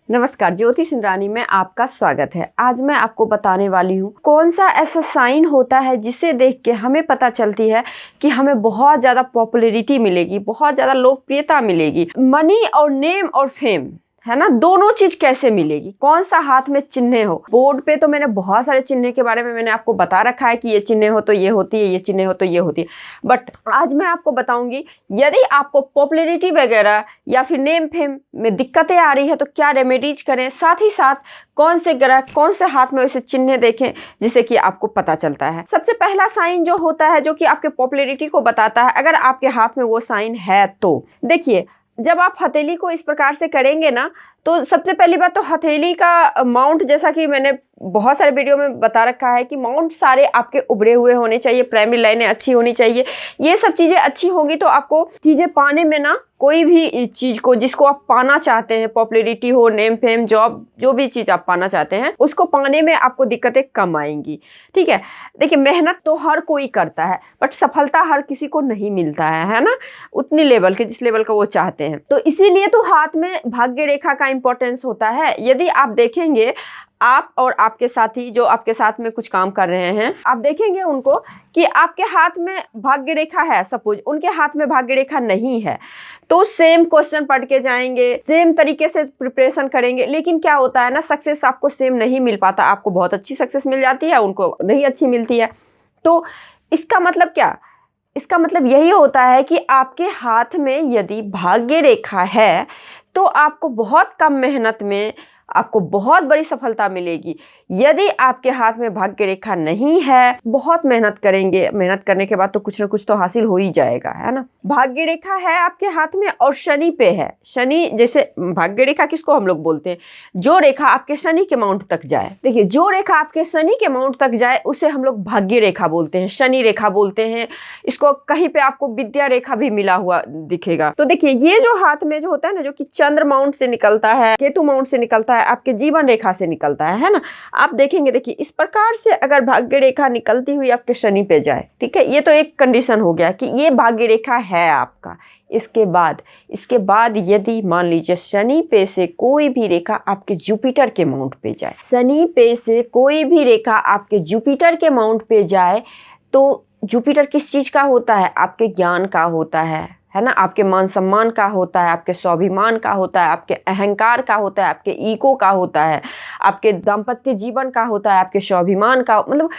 नमस्कार, ज्योति सिंधरानी में आपका स्वागत है। आज मैं आपको बताने वाली हूँ कौन सा ऐसा साइन होता है जिसे देख के हमें पता चलती है कि हमें बहुत ज़्यादा पॉपुलैरिटी मिलेगी, बहुत ज़्यादा लोकप्रियता मिलेगी। मनी और नेम और फेम है ना, दोनों चीज कैसे मिलेगी, कौन सा हाथ में चिन्ह हो। बोर्ड पे तो मैंने बहुत सारे चिन्ह के बारे में मैंने आपको बता रखा है कि ये चिन्ह हो तो ये होती है, ये चिन्ह हो तो ये होती है। बट आज मैं आपको बताऊंगी यदि आपको पॉपुलैरिटी वगैरह या फिर नेम फेम में दिक्कतें आ रही है तो क्या रेमेडीज करें, साथ ही साथ कौन से ग्रह कौन से हाथ में वैसे चिन्ह देखें जिससे कि आपको पता चलता है। सबसे पहला साइन जो होता है जो कि आपके पॉपुलैरिटी को बताता है, अगर आपके हाथ में वो साइन है तो देखिए, जब आप हथेली को इस प्रकार से करेंगे ना, तो सबसे पहली बात तो हथेली का माउंट, जैसा कि मैंने बहुत सारे वीडियो में बता रखा है कि माउंट सारे आपके उभरे हुए होने चाहिए, प्राइमरी लाइनें अच्छी होनी चाहिए। ये सब चीज़ें अच्छी होंगी तो आपको चीज़ें पाने में ना, कोई भी चीज़ को जिसको आप पाना चाहते हैं, पॉपुलैरिटी हो, नेम फेम, जॉब, जो भी चीज़ आप पाना चाहते हैं उसको पाने में आपको दिक्कतें कम आएंगी। ठीक है, देखिए मेहनत तो हर कोई करता है बट सफलता हर किसी को नहीं मिलता है ना, उतनी लेवल के जिस लेवल का वो चाहते हैं। तो इसीलिए तो हाथ में भाग्य रेखा का इंपॉर्टेंस होता है। यदि आप देखेंगे, आप और आपके साथी जो आपके साथ में कुछ काम कर रहे हैं, आप देखेंगे उनको कि आपके हाथ में भाग्य रेखा है, सपोज उनके हाथ में भाग्य रेखा नहीं है, तो सेम क्वेश्चन पढ़ के जाएंगे, सेम तरीके से प्रिपरेशन करेंगे, लेकिन क्या होता है ना, सक्सेस आपको सेम नहीं मिल पाता। आपको बहुत अच्छी सक्सेस मिल जाती है, उनको नहीं अच्छी मिलती है। तो इसका मतलब क्या, इसका मतलब यही होता है कि आपके हाथ में यदि भाग्य रेखा है तो आपको बहुत कम मेहनत में आपको बहुत बड़ी सफलता मिलेगी। यदि आपके हाथ में भाग्य रेखा नहीं है, बहुत मेहनत करेंगे, मेहनत करने के बाद तो कुछ ना कुछ तो हासिल हो ही जाएगा, है ना। भाग्य रेखा है आपके हाथ में और शनि पे है, शनि जैसे भाग्य रेखा किसको हम लोग बोलते हैं, जो रेखा आपके शनि के माउंट तक जाए। देखिए, जो रेखा आपके शनि के माउंट तक जाए उसे हम लोग भाग्य रेखा बोलते हैं, शनि रेखा बोलते हैं इसको। कहीं पे आपको विद्या रेखा भी मिला हुआ दिखेगा। तो देखिए, ये जो हाथ में जो होता है ना, जो कि चंद्र माउंट से निकलता है, केतु माउंट से निकलता है, आपके जीवन रेखा से निकलता है ना। आप देखेंगे, देखिए इस प्रकार से अगर भाग्य रेखा निकलती हुई आपके शनि पे जाए, ठीक है, ये तो एक कंडीशन हो गया कि ये भाग्य रेखा है आपका। इसके बाद यदि मान लीजिए शनि पे से कोई भी रेखा आपके जुपिटर के माउंट पे जाए, शनि पे से कोई भी रेखा आपके जुपिटर के माउंट पे जाए, तो जुपिटर किस चीज का होता है, आपके ज्ञान का होता है ना, आपके मान सम्मान का होता है, आपके स्वाभिमान का होता है, आपके अहंकार का होता है, आपके ईगो का होता है, आपके दाम्पत्य जीवन का होता है, आपके स्वाभिमान का, मतलब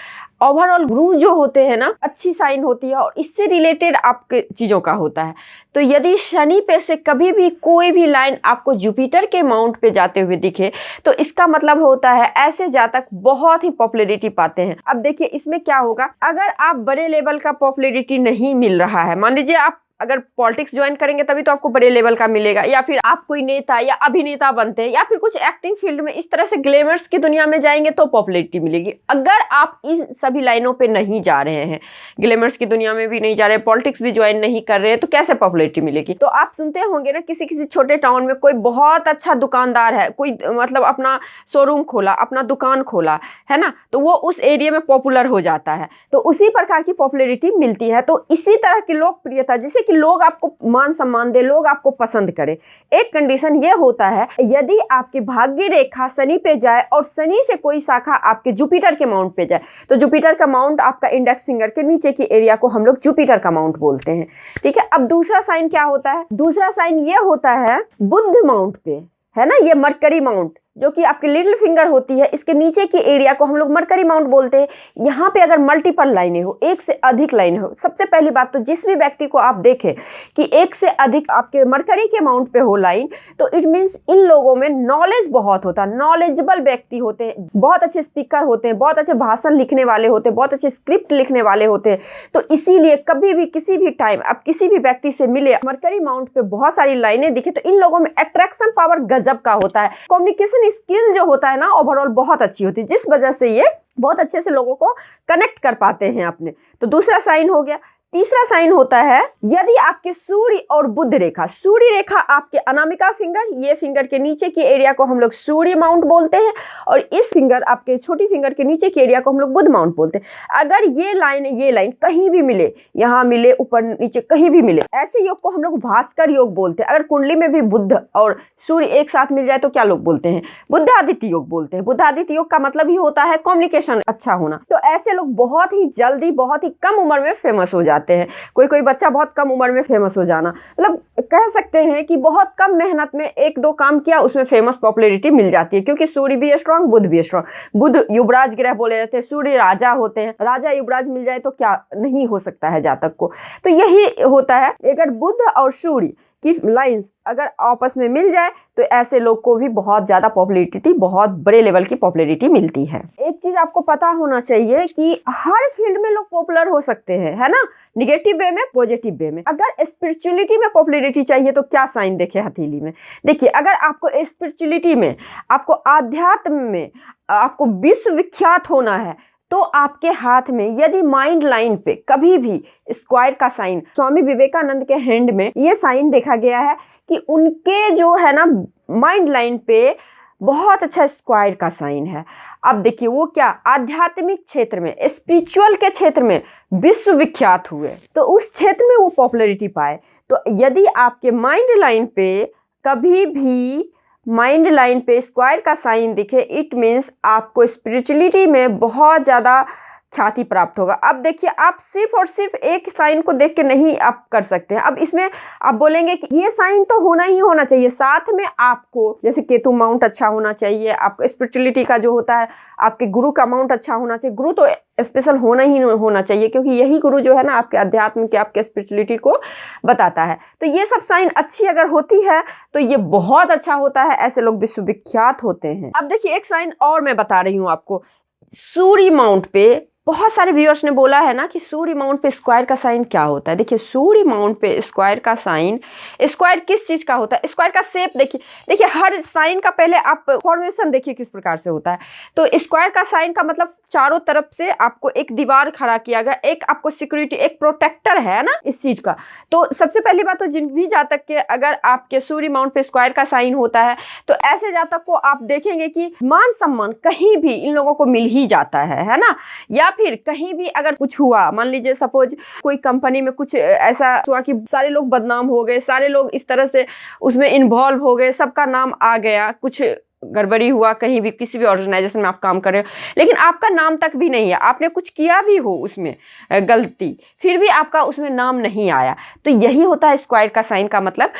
ओवरऑल गुरु जो होते हैं ना, अच्छी साइन होती है और इससे रिलेटेड आपके चीज़ों का होता है। तो यदि शनि पे से कभी भी कोई भी लाइन आपको जुपिटर के माउंट पे जाते हुए दिखे तो इसका मतलब होता है ऐसे जातक बहुत ही पॉपुलैरिटी पाते हैं। अब देखिए इसमें क्या होगा, अगर आप बड़े लेवल का पॉपुलैरिटी नहीं मिल रहा है, मान लीजिए आप अगर पॉलिटिक्स ज्वाइन करेंगे तभी तो आपको बड़े लेवल का मिलेगा, या फिर आप कोई नेता या अभिनेता बनते हैं, या फिर कुछ एक्टिंग फील्ड में इस तरह से ग्लैमर्स की दुनिया में जाएंगे तो पॉपुलैरिटी मिलेगी। अगर आप इन सभी लाइनों पे नहीं जा रहे हैं, ग्लैमर्स की दुनिया में भी नहीं जा रहे हैं, पॉलिटिक्स भी ज्वाइन नहीं कर रहे हैं, तो कैसे पॉपुलैरिटी मिलेगी। तो आप सुनते होंगे ना, किसी किसी छोटे टाउन में कोई बहुत अच्छा दुकानदार है, कोई मतलब अपना शोरूम खोला, अपना दुकान खोला, है ना, तो वो उस एरिया में पॉपुलर हो जाता है, तो उसी प्रकार की पॉपुलैरिटी मिलती है। तो इसी तरह की लोकप्रियता, जिसे कि लोग आपको मान सम्मान दे, लोग आपको पसंद करें, एक कंडीशन ये होता है यदि आपकी भाग्य रेखा शनि पे जाए और शनि से कोई शाखा आपके जुपिटर के माउंट पे जाए। तो जुपिटर का माउंट आपका इंडेक्स फिंगर के नीचे की एरिया को हम लोग जुपिटर का माउंट बोलते हैं। ठीक है, अब दूसरा साइन क्या होता है, दूसरा साइन ये होता है बुध माउंट पे, है ना, ये मरकरी माउंट जो कि आपकी लिटिल फिंगर होती है, इसके नीचे की एरिया को हम लोग मरकरी माउंट बोलते हैं। यहाँ पे अगर मल्टीपल लाइनें हो, एक से अधिक लाइनें हो, सबसे पहली बात तो जिस भी व्यक्ति को आप देखें कि एक से अधिक आपके मरकरी के माउंट पे हो लाइन, तो इट मीन्स इन लोगों में नॉलेज बहुत होता है, नॉलेजेबल व्यक्ति होते हैं, बहुत अच्छे स्पीकर होते हैं, बहुत अच्छे भाषण लिखने वाले होते हैं, बहुत अच्छे स्क्रिप्ट लिखने वाले होते हैं। तो इसीलिए कभी भी किसी भी टाइम आप किसी भी व्यक्ति से मिले, मरकरी माउंट पे बहुत सारी लाइनें दिखे, तो इन लोगों में अट्रैक्शन पावर गजब का होता है, कम्युनिकेशन स्किल जो होता है ना ओवरऑल बहुत अच्छी होती है, जिस वजह से ये बहुत अच्छे से लोगों को कनेक्ट कर पाते हैं अपने। तो दूसरा साइन हो गया। तीसरा साइन होता है यदि आपके सूर्य और बुध रेखा, सूर्य रेखा आपके अनामिका फिंगर, ये फिंगर के नीचे की एरिया को हम लोग सूर्य माउंट बोलते हैं, और इस फिंगर आपके छोटी फिंगर के नीचे की एरिया को हम लोग बुध माउंट बोलते हैं। अगर ये लाइन कहीं भी मिले, यहाँ मिले, ऊपर नीचे कहीं भी मिले, ऐसे योग को हम लोग भास्कर योग बोलते हैं। अगर कुंडली में भी बुध और सूर्य एक साथ मिल जाए तो क्या लोग बोलते हैं? बुधादित्य योग बोलते हैं। बुधादित्य योग का मतलब ही होता है कम्युनिकेशन अच्छा होना। तो ऐसे लोग बहुत ही जल्दी, बहुत ही कम उम्र में फेमस हो जाते हैं। कोई बच्चा बहुत कम उम्र में फेमस हो जाना, मतलब कह सकते हैं कि बहुत कम मेहनत में एक दो काम किया, उसमें फेमस पॉपुलैरिटी मिल जाती है, क्योंकि सूर्य भी स्ट्रांग, बुध भी स्ट्रांग। बुध युवराज ग्रह बोले जाते हैं, सूर्य राजा होते हैं। राजा युवराज मिल जाए तो क्या नहीं हो सकता है जातक को। तो यही होता है, अगर बुध और सूर्य की लाइंस अगर आपस में मिल जाए तो ऐसे लोग को भी बहुत ज़्यादा पॉपुलैरिटी, बहुत बड़े लेवल की पॉपुलैरिटी मिलती है। एक चीज़ आपको पता होना चाहिए कि हर फील्ड में लोग पॉपुलर हो सकते हैं, है ना, निगेटिव वे में, पॉजिटिव वे में। अगर स्पिरिचुअलिटी में पॉपुलैरिटी चाहिए तो क्या साइन देखे हथेली में? देखिए, अगर आपको स्पिरिचुअलिटी में, आपको आध्यात्म में, आपको विश्वविख्यात होना है तो आपके हाथ में यदि माइंड लाइन पे कभी भी स्क्वायर का साइन, स्वामी विवेकानंद के हैंड में ये साइन देखा गया है कि उनके जो है ना माइंड लाइन पे बहुत अच्छा स्क्वायर का साइन है। अब देखिए वो क्या, आध्यात्मिक क्षेत्र में, स्पिरिचुअल के क्षेत्र में विश्वविख्यात हुए, तो उस क्षेत्र में वो पॉपुलैरिटी पाए। तो यदि आपके माइंड लाइन पे कभी भी माइंड लाइन पे स्क्वायर का साइन दिखे, इट मीन्स आपको स्पिरिचुअलिटी में बहुत ज़्यादा ख्याति प्राप्त होगा। अब देखिए, आप सिर्फ और सिर्फ एक साइन को देख के नहीं आप कर सकते हैं। अब इसमें आप बोलेंगे कि ये साइन तो होना ही होना चाहिए, साथ में आपको जैसे केतु माउंट अच्छा होना चाहिए, आपको स्पिरिचुअलिटी का जो होता है, आपके गुरु का माउंट अच्छा होना चाहिए। गुरु तो स्पेशल होना ही होना चाहिए, क्योंकि यही गुरु जो है ना आपके अध्यात्म के, आपके स्पिरिचुअलिटी को बताता है। तो ये सब साइन अच्छी अगर होती है तो ये बहुत अच्छा होता है, ऐसे लोग विश्वविख्यात होते हैं। अब देखिए, एक साइन और मैं बता रही हूँ आपको, सूर्य माउंट पे बहुत सारे व्यूअर्स ने बोला है ना कि सूर्य माउंट पे स्क्वायर का साइन क्या होता है। देखिए, सूर्य माउंट पे स्क्वायर का साइन, स्क्वायर किस चीज़ का होता है, स्क्वायर का शेप देखिए हर साइन का पहले आप फॉर्मेशन देखिए किस प्रकार से होता है। तो स्क्वायर का साइन का मतलब चारों तरफ से आपको एक दीवार खड़ा किया गया, एक आपको सिक्योरिटी, एक प्रोटेक्टर है ना इस चीज़ का। तो सबसे पहली बात, तो जिन भी जातक के अगर आपके सूर्य माउंट पे स्क्वायर का साइन होता है तो ऐसे जातक को आप देखेंगे कि मान सम्मान कहीं भी इन लोगों को मिल ही जाता है ना। या फिर कहीं भी अगर कुछ हुआ, मान लीजिए सपोज कोई कंपनी में कुछ ऐसा हुआ कि सारे लोग बदनाम हो गए, सारे लोग इस तरह से उसमें इन्वॉल्व हो गए, सबका नाम आ गया, कुछ गड़बड़ी हुआ कहीं भी, किसी भी ऑर्गेनाइजेशन में आप काम कर रहे हो, लेकिन आपका नाम तक भी नहीं है, आपने कुछ किया भी हो उसमें गलती, फिर भी आपका उसमें नाम नहीं आया, तो यही होता है स्क्वायर का साइन का मतलब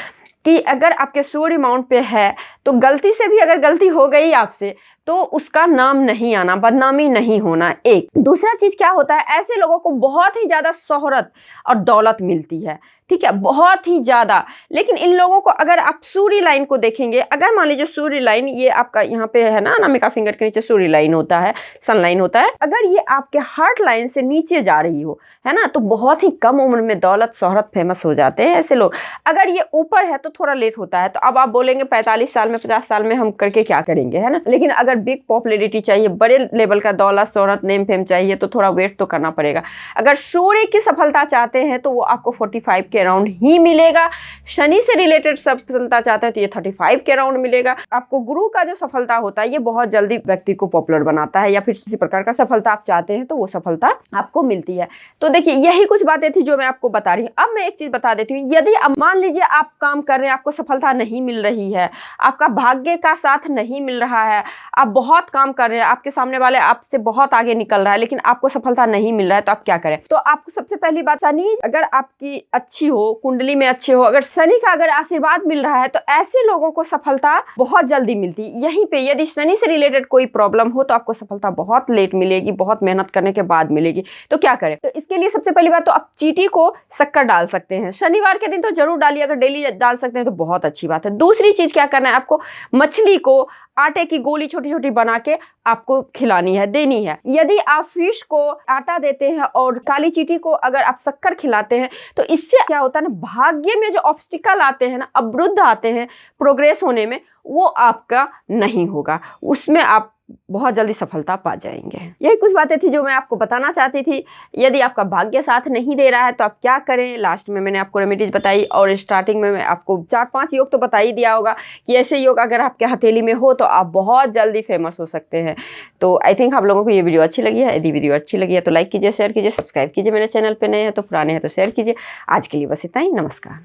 कि अगर आपके सूर्य माउंट पे है तो गलती से भी अगर गलती हो गई आपसे तो उसका नाम नहीं आना, बदनामी नहीं होना। एक दूसरा चीज़ क्या होता है, ऐसे लोगों को बहुत ही ज़्यादा शोहरत और दौलत मिलती है, ठीक है, बहुत ही ज़्यादा। लेकिन इन लोगों को अगर आप सूर्य लाइन को देखेंगे, अगर मान लीजिए सूर्य लाइन ये आपका यहाँ पे है ना, अनामिका फिंगर के नीचे सूर्य लाइन होता है, सन लाइन होता है, अगर ये आपके हार्ट लाइन से नीचे जा रही हो, है ना, तो बहुत ही कम उम्र में दौलत शोहरत फेमस हो जाते हैं ऐसे लोग। अगर ये ऊपर है तो थोड़ा लेट होता है, तो अब आप बोलेंगे 45 साल में 50 साल में हम करके क्या करेंगे, है ना। लेकिन अगर बिग पॉपुलैरिटी चाहिए, बड़े लेवल का दौलत शोहरत नेम फेम चाहिए तो थोड़ा वेट तो करना पड़ेगा। अगर सूर्य की सफलता चाहते हैं तो वो आपको 45 के अराउंड ही मिलेगा। शनि से रिलेटेड सफलता चाहते हैं तो ये 35 के अराउंड मिलेगा। आपको गुरु का जो सफलता होता है ये बहुत जल्दी व्यक्ति को पॉपुलर बनाता है, या फिर किसी प्रकार का सफलता आप चाहते हैं तो वो सफलता आपको मिलती है। तो देखिए, यही कुछ बातें थी जो मैं आपको बता रही हूँ। अब मैं एक चीज बता देती हूँ, यदि अब मान लीजिए आप काम कर रहे हैं, आपको सफलता नहीं मिल रही है, आपका भाग्य का साथ नहीं मिल रहा है, आप बहुत काम कर रहे हैं, आपके सामने वाले आपसे बहुत आगे निकल रहा है, लेकिन आपको सफलता नहीं मिल रहा है, तो आप क्या करें। तो आपको सबसे पहली बात, शनि अगर आपकी अच्छी हो, कुंडली में अच्छे हो, अगर शनि का अगर आशीर्वाद मिल रहा है तो ऐसे लोगों को सफलता बहुत जल्दी मिलती है। यहीं पे यदि शनि से रिलेटेड कोई प्रॉब्लम हो तो आपको सफलता बहुत लेट मिलेगी, बहुत मेहनत करने के बाद मिलेगी। तो क्या करें, तो इसके लिए सबसे पहली बात तो आप चींटी को शक्कर डाल सकते हैं, शनिवार के दिन तो जरूर डालिए, अगर डेली डाल सकते हैं तो बहुत अच्छी बात है। दूसरी चीज क्या करना है, आपको मछली को आटे की गोली छोटी छोटी बना के आपको खिलानी है, देनी है। यदि आप फिश को आटा देते हैं और काली चींटी को अगर आप शक्कर खिलाते हैं तो इससे क्या होता है ना, भाग्य में जो ऑब्स्टिकल आते हैं ना, अवरुद्ध आते हैं प्रोग्रेस होने में, वो आपका नहीं होगा, उसमें आप बहुत जल्दी सफलता पा जाएंगे। यही कुछ बातें थी जो मैं आपको बताना चाहती थी। यदि आपका भाग्य साथ नहीं दे रहा है तो आप क्या करें, लास्ट में मैंने आपको रेमेडीज बताई और स्टार्टिंग में मैं आपको 4-5 योग तो बता ही दिया होगा कि ऐसे योग अगर आपके हथेली में हो तो आप बहुत जल्दी फेमस हो सकते हैं। तो आई थिंक आप लोगों को ये वीडियो अच्छी लगी है। यदि वीडियो अच्छी लगी है तो लाइक कीजिए, शेयर कीजिए, सब्सक्राइब कीजिए। मेरे चैनल पर नए हैं तो पुराने हैं तो शेयर कीजिए। आज के लिए बस इतना ही। नमस्कार।